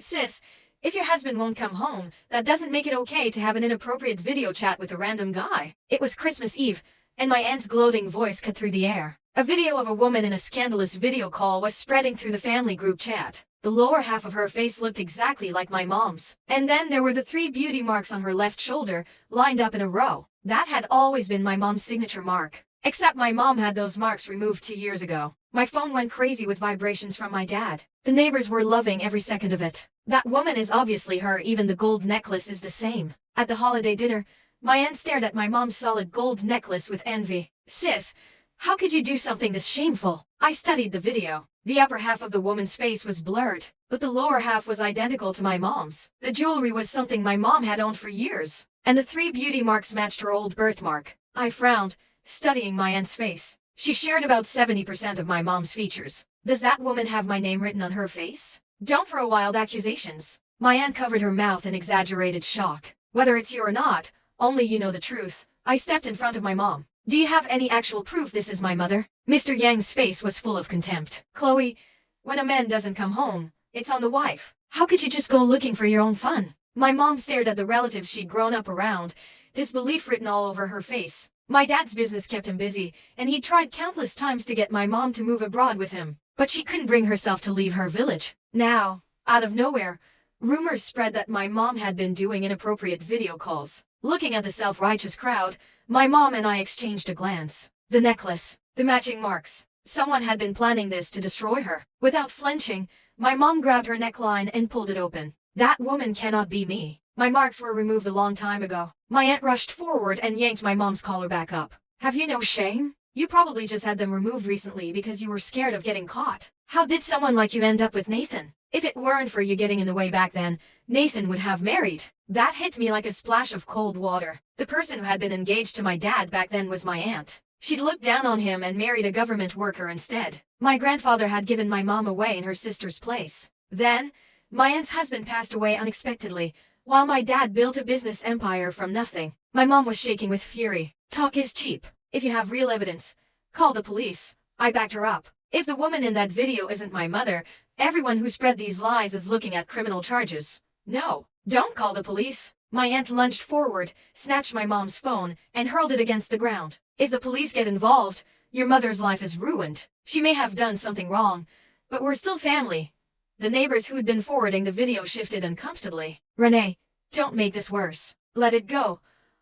Sis, if your husband won't come home, that doesn't make it okay to have an inappropriate video chat with a random guy. It was Christmas Eve, and my aunt's gloating voice cut through the air. A video of a woman in a scandalous video call was spreading through the family group chat. The lower half of her face looked exactly like my mom's. And then there were the 3 beauty marks on her left shoulder, lined up in a row. That had always been my mom's signature mark. Except my mom had those marks removed 2 years ago. My phone went crazy with vibrations from my dad. The neighbors were loving every second of it. That woman is obviously her, even the gold necklace is the same. At the holiday dinner, my aunt stared at my mom's solid gold necklace with envy. Sis, how could you do something this shameful? I studied the video. The upper half of the woman's face was blurred, but the lower half was identical to my mom's. The jewelry was something my mom had owned for years, and the 3 beauty marks matched her old birthmark. I frowned, studying my aunt's face. She shared about 70% of my mom's features. Does that woman have my name written on her face? Don't throw wild accusations. My aunt covered her mouth in exaggerated shock. Whether it's you or not, only you know the truth. I stepped in front of my mom. Do you have any actual proof this is my mother? Mr. Yang's face was full of contempt. Chloe, when a man doesn't come home, it's on the wife. How could you just go looking for your own fun? My mom stared at the relatives she'd grown up around, disbelief written all over her face. My dad's business kept him busy, and he tried countless times to get my mom to move abroad with him. But she couldn't bring herself to leave her village. Now, out of nowhere, rumors spread that my mom had been doing inappropriate video calls. Looking at the self-righteous crowd, my mom and I exchanged a glance. The necklace, the matching marks. Someone had been planning this to destroy her. Without flinching, my mom grabbed her neckline and pulled it open. That woman cannot be me. My marks were removed a long time ago. My aunt rushed forward and yanked my mom's collar back up. Have you no shame? You probably just had them removed recently because you were scared of getting caught. How did someone like you end up with Nathan? If it weren't for you getting in the way back then, Nathan would have married. That hit me like a splash of cold water. The person who had been engaged to my dad back then was my aunt. She'd looked down on him and married a government worker instead. My grandfather had given my mom away in her sister's place. Then, my aunt's husband passed away unexpectedly, while my dad built a business empire from nothing. My mom was shaking with fury. Talk is cheap. If you have real evidence, call the police. I backed her up. If the woman in that video isn't my mother, everyone who spread these lies is looking at criminal charges. No, don't call the police. My aunt lunged forward, snatched my mom's phone, and hurled it against the ground. If the police get involved, your mother's life is ruined. She may have done something wrong, but we're still family. The neighbors who'd been forwarding the video shifted uncomfortably. Renee, don't make this worse. Let it go.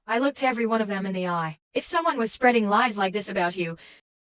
I looked every one of them in the eye. If someone was spreading lies like this about you,